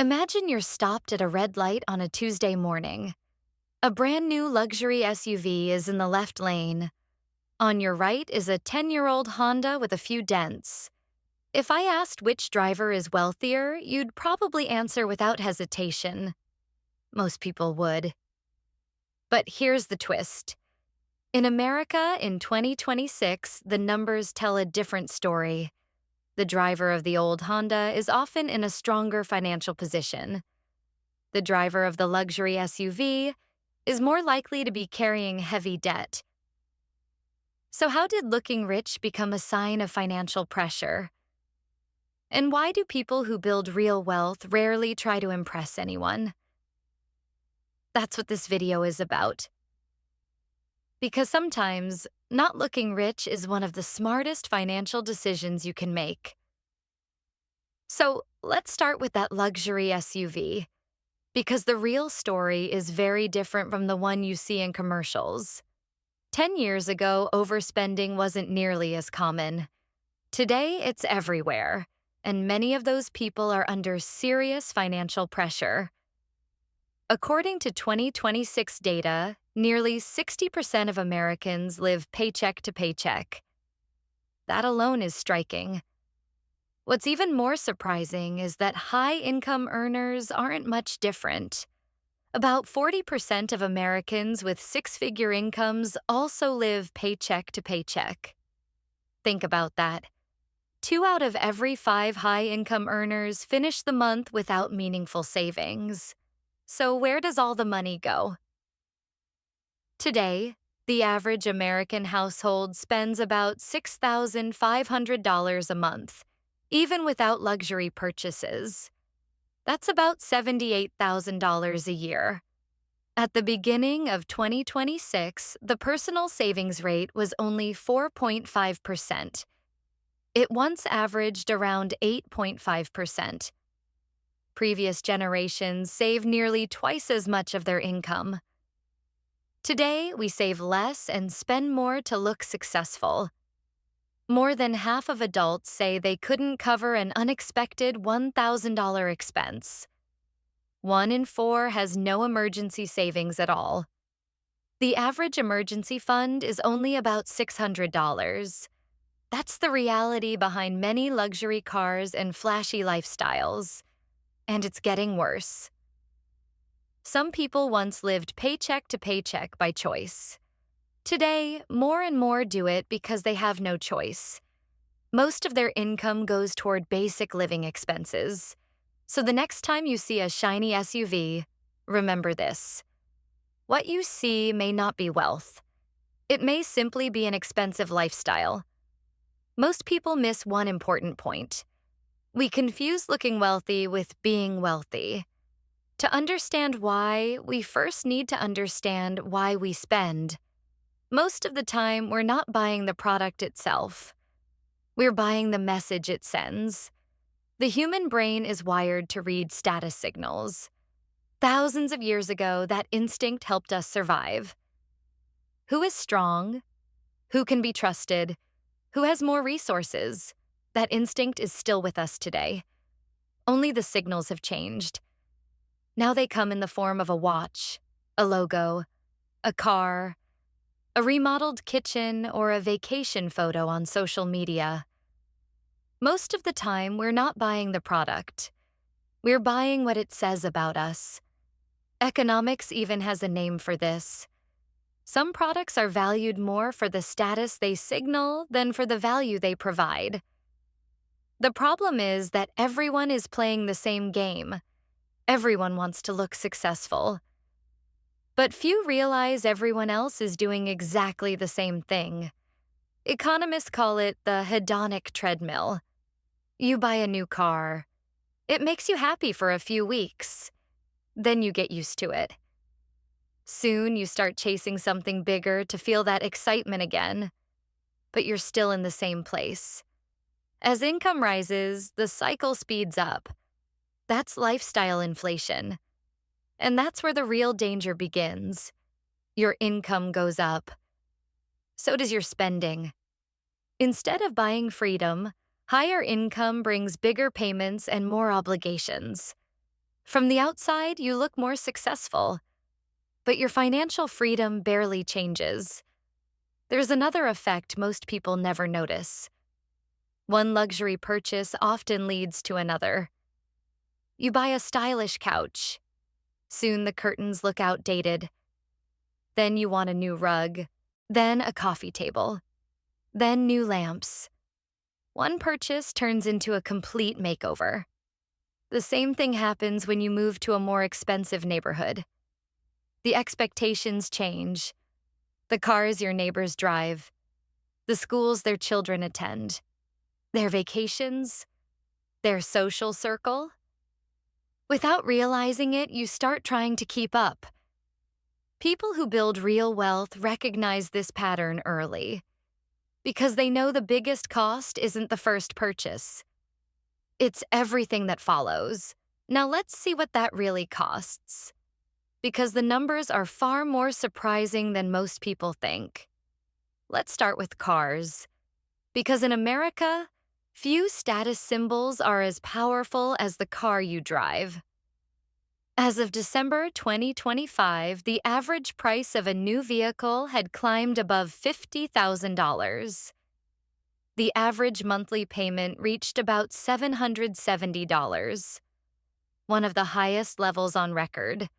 Imagine you're stopped at a red light on a Tuesday morning. A brand new luxury SUV is in the left lane. On your right is a 10-year-old Honda with a few dents. If I asked which driver is wealthier, you'd probably answer without hesitation. Most people would. But here's the twist. In America in 2026, the numbers tell a different story. The driver of the old Honda is often in a stronger financial position. The driver of the luxury SUV is more likely to be carrying heavy debt. So how did looking rich become a sign of financial pressure? And why do people who build real wealth rarely try to impress anyone? That's what this video is about. Because sometimes, not looking rich is one of the smartest financial decisions you can make. So let's start with that luxury SUV, because the real story is very different from the one you see in commercials. 10 years ago, overspending wasn't nearly as common. Today, it's everywhere, and many of those people are under serious financial pressure. According to 2026 data, nearly 60% of Americans live paycheck to paycheck. That alone is striking. What's even more surprising is that high-income earners aren't much different. About 40% of Americans with six-figure incomes also live paycheck to paycheck. Think about that. 2 out of every 5 high-income earners finish the month without meaningful savings. So where does all the money go? Today, the average American household spends about $6,500 a month, even without luxury purchases. That's about $78,000 a year. At the beginning of 2026, the personal savings rate was only 4.5%. It once averaged around 8.5%. Previous generations saved nearly twice as much of their income. Today, we save less and spend more to look successful. More than half of adults say they couldn't cover an unexpected $1,000 expense. 1 in 4 has no emergency savings at all. The average emergency fund is only about $600. That's the reality behind many luxury cars and flashy lifestyles. And it's getting worse. Some people once lived paycheck to paycheck by choice. Today, more and more do it because they have no choice. Most of their income goes toward basic living expenses. So the next time you see a shiny SUV, remember this. What you see may not be wealth. It may simply be an expensive lifestyle. Most people miss one important point. We confuse looking wealthy with being wealthy. To understand why, we first need to understand why we spend. Most of the time, we're not buying the product itself. We're buying the message it sends. The human brain is wired to read status signals. Thousands of years ago, that instinct helped us survive. Who is strong? Who can be trusted? Who has more resources? That instinct is still with us today. Only the signals have changed. Now they come in the form of a watch, a logo, a car, a remodeled kitchen, or a vacation photo on social media. Most of the time, we're not buying the product. We're buying what it says about us. Economics even has a name for this. Some products are valued more for the status they signal than for the value they provide. The problem is that everyone is playing the same game. Everyone wants to look successful. But few realize everyone else is doing exactly the same thing. Economists call it the hedonic treadmill. You buy a new car. It makes you happy for a few weeks. Then you get used to it. Soon you start chasing something bigger to feel that excitement again. But you're still in the same place. As income rises, the cycle speeds up. That's lifestyle inflation. And that's where the real danger begins. Your income goes up. So does your spending. Instead of buying freedom, higher income brings bigger payments and more obligations. From the outside, you look more successful, but your financial freedom barely changes. There's another effect most people never notice. One luxury purchase often leads to another. You buy a stylish couch. Soon the curtains look outdated. Then you want a new rug. Then a coffee table. Then new lamps. One purchase turns into a complete makeover. The same thing happens when you move to a more expensive neighborhood. The expectations change. The cars your neighbors drive. The schools their children attend. Their vacations. Their social circle. Without realizing it, you start trying to keep up. People who build real wealth recognize this pattern early because they know the biggest cost isn't the first purchase. It's everything that follows. Now let's see what that really costs, because the numbers are far more surprising than most people think. Let's start with cars, because in America, few status symbols are as powerful as the car you drive. As of December 2025, the average price of a new vehicle had climbed above $50,000. The average monthly payment reached about $770, one of the highest levels on record.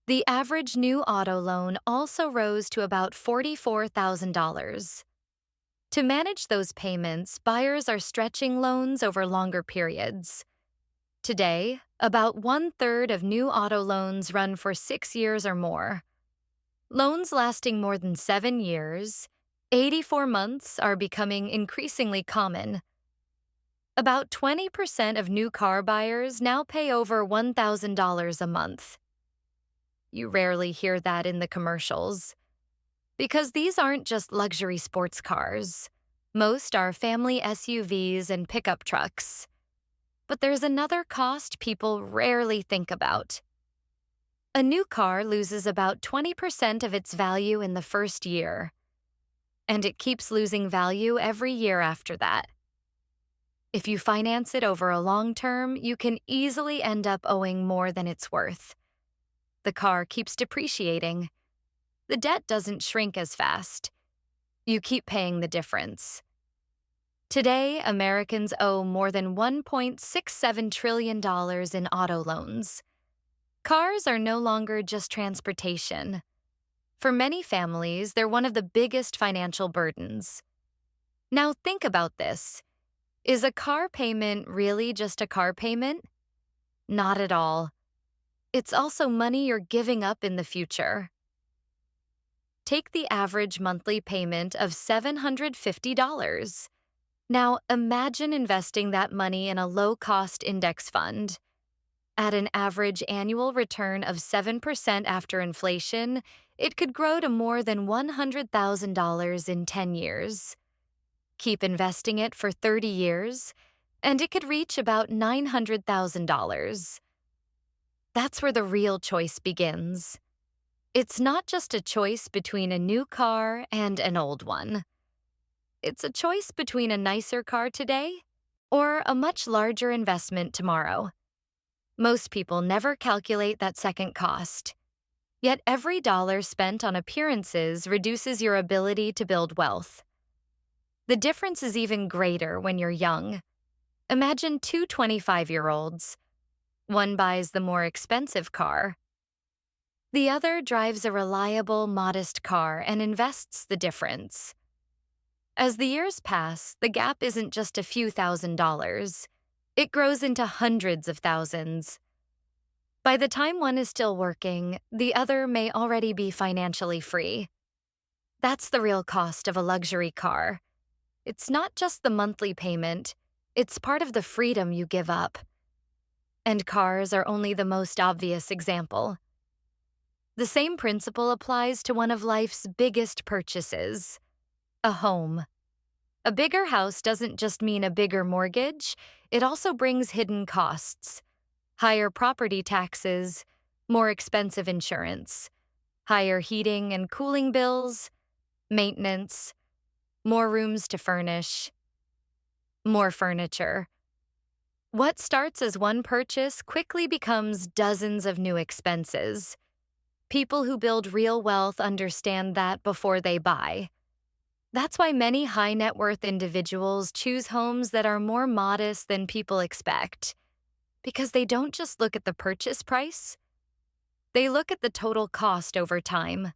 The average new auto loan also rose to about $44,000. To manage those payments, buyers are stretching loans over longer periods. Today, about 1/3 of new auto loans run for 6 years or more. Loans lasting more than 7 years, 84 months, are becoming increasingly common. About 20% of new car buyers now pay over $1,000 a month. You rarely hear that in the commercials, because these aren't just luxury sports cars. Most are family SUVs and pickup trucks. But there's another cost people rarely think about. A new car loses about 20% of its value in the first year, and it keeps losing value every year after that. If you finance it over a long term, you can easily end up owing more than it's worth. The car keeps depreciating. The debt doesn't shrink as fast. You keep paying the difference. Today, Americans owe more than $1.67 trillion in auto loans. Cars are no longer just transportation. For many families, they're one of the biggest financial burdens. Now think about this. Is a car payment really just a car payment? Not at all. It's also money you're giving up in the future. Take the average monthly payment of $750. Now, imagine investing that money in a low-cost index fund. At an average annual return of 7% after inflation, it could grow to more than $100,000 in 10 years. Keep investing it for 30 years, and it could reach about $900,000. That's where the real choice begins. It's not just a choice between a new car and an old one. It's a choice between a nicer car today or a much larger investment tomorrow. Most people never calculate that second cost. Yet every dollar spent on appearances reduces your ability to build wealth. The difference is even greater when you're young. Imagine two 25-year-olds. One buys the more expensive car. The other drives a reliable, modest car and invests the difference. As the years pass, the gap isn't just a few $1,000s. It grows into hundreds of thousands. By the time one is still working, the other may already be financially free. That's the real cost of a luxury car. It's not just the monthly payment, it's part of the freedom you give up. And cars are only the most obvious example. The same principle applies to one of life's biggest purchases, a home. A bigger house doesn't just mean a bigger mortgage, it also brings hidden costs. Higher property taxes, more expensive insurance, higher heating and cooling bills, maintenance, more rooms to furnish, more furniture. What starts as one purchase quickly becomes dozens of new expenses. People who build real wealth understand that before they buy. That's why many high net worth individuals choose homes that are more modest than people expect, because they don't just look at the purchase price, they look at the total cost over time.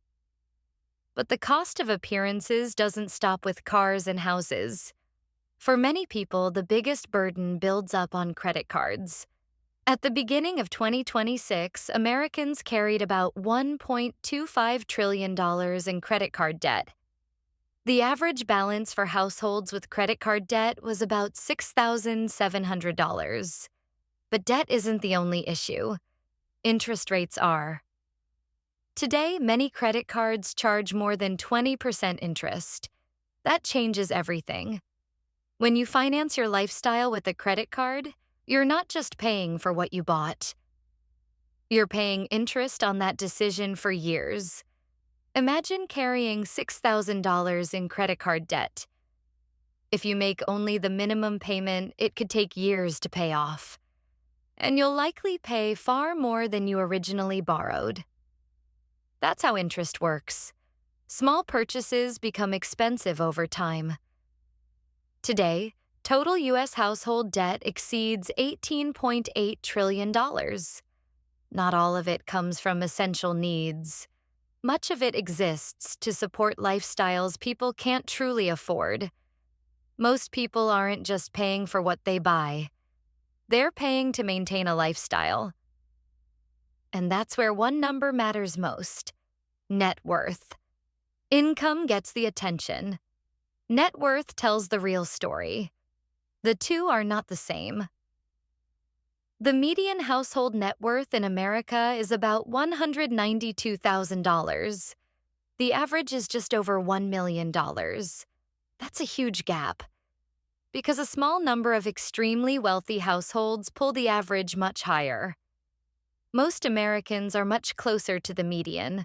But the cost of appearances doesn't stop with cars and houses. For many people, the biggest burden builds up on credit cards. At the beginning of 2026, Americans carried about $1.25 trillion in credit card debt. The average balance for households with credit card debt was about $6,700. But debt isn't the only issue. Interest rates are. Today, many credit cards charge more than 20% interest. That changes everything. When you finance your lifestyle with a credit card, you're not just paying for what you bought. You're paying interest on that decision for years. Imagine carrying $6,000 in credit card debt. If you make only the minimum payment, it could take years to pay off. And you'll likely pay far more than you originally borrowed. That's how interest works. Small purchases become expensive over time. Today, total U.S. household debt exceeds $18.8 trillion. Not all of it comes from essential needs. Much of it exists to support lifestyles people can't truly afford. Most people aren't just paying for what they buy. They're paying to maintain a lifestyle. And that's where one number matters most: net worth. Income gets the attention. Net worth tells the real story. The two are not the same. The median household net worth in America is about $192,000. The average is just over $1 million. That's a huge gap, because a small number of extremely wealthy households pull the average much higher. Most Americans are much closer to the median.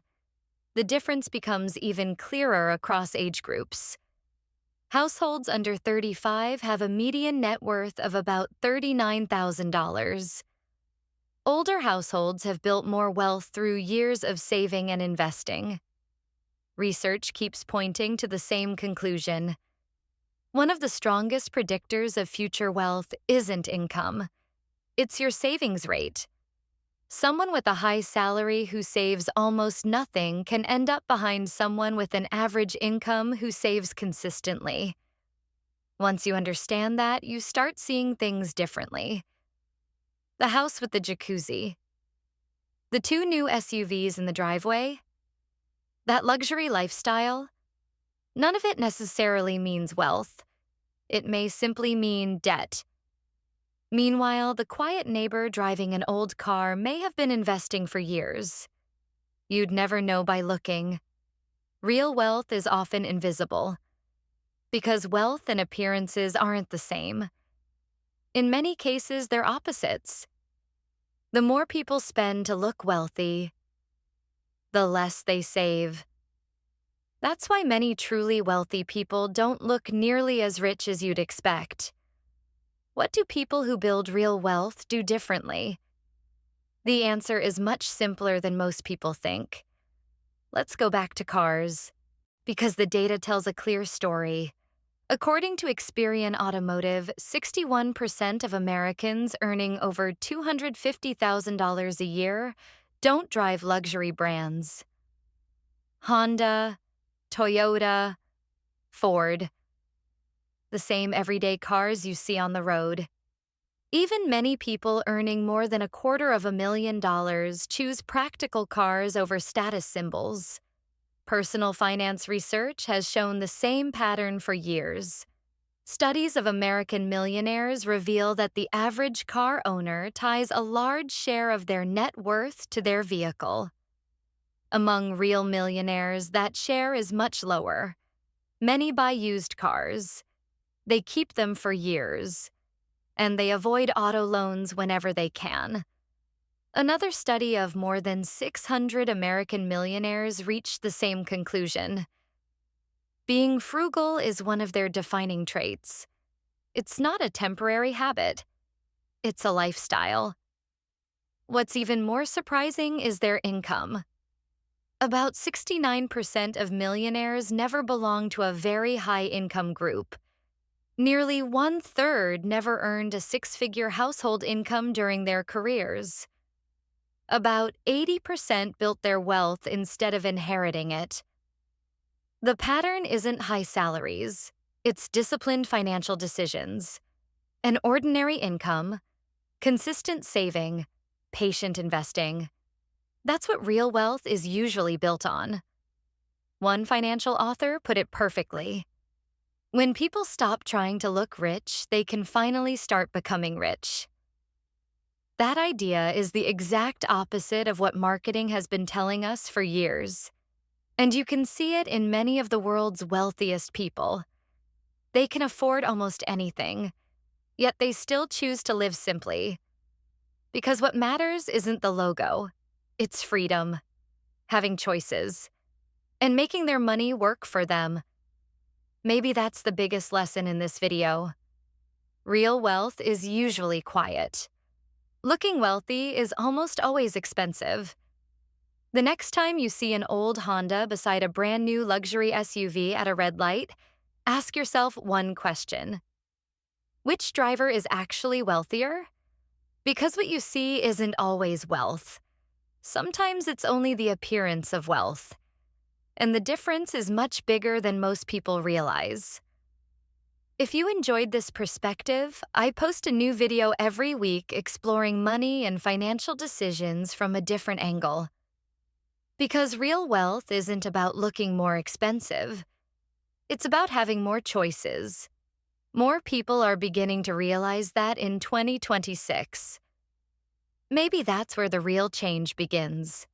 The difference becomes even clearer across age groups. Households under 35 have a median net worth of about $39,000. Older households have built more wealth through years of saving and investing. Research keeps pointing to the same conclusion. One of the strongest predictors of future wealth isn't income. It's your savings rate. Someone with a high salary who saves almost nothing can end up behind someone with an average income who saves consistently. Once you understand that, you start seeing things differently. The house with the jacuzzi. The 2 new SUVs in the driveway. That luxury lifestyle. None of it necessarily means wealth. It may simply mean debt. Meanwhile, the quiet neighbor driving an old car may have been investing for years. You'd never know by looking. Real wealth is often invisible, because wealth and appearances aren't the same. In many cases, they're opposites. The more people spend to look wealthy, the less they save. That's why many truly wealthy people don't look nearly as rich as you'd expect. What do people who build real wealth do differently? The answer is much simpler than most people think. Let's go back to cars, because the data tells a clear story. According to Experian Automotive, 61% of Americans earning over $250,000 a year don't drive luxury brands. Honda, Toyota, Ford. The same everyday cars you see on the road. Even many people earning more than $250,000 choose practical cars over status symbols. Personal finance research has shown the same pattern for years. Studies of American millionaires reveal that the average car owner ties a large share of their net worth to their vehicle. Among real millionaires, that share is much lower. Many buy used cars. They keep them for years, and they avoid auto loans whenever they can. Another study of more than 600 American millionaires reached the same conclusion. Being frugal is one of their defining traits. It's not a temporary habit. it's a lifestyle. What's even more surprising is their income. About 69% of millionaires never belong to a very high income group. Nearly one-third never earned a six-figure household income during their careers. About 80% built their wealth instead of inheriting it. The pattern isn't high salaries, it's disciplined financial decisions. An ordinary income, consistent saving, patient investing. That's what real wealth is usually built on. One financial author put it perfectly. When people stop trying to look rich, they can finally start becoming rich. That idea is the exact opposite of what marketing has been telling us for years. And you can see it in many of the world's wealthiest people. They can afford almost anything, yet they still choose to live simply. Because what matters isn't the logo, it's freedom, having choices, and making their money work for them. Maybe that's the biggest lesson in this video. Real wealth is usually quiet. Looking wealthy is almost always expensive. The next time you see an old Honda beside a brand new luxury SUV at a red light, ask yourself one question. Which driver is actually wealthier? Because what you see isn't always wealth. Sometimes it's only the appearance of wealth. And the difference is much bigger than most people realize. If you enjoyed this perspective, I post a new video every week exploring money and financial decisions from a different angle. Because real wealth isn't about looking more expensive. It's about having more choices. More people are beginning to realize that in 2026. Maybe that's where the real change begins.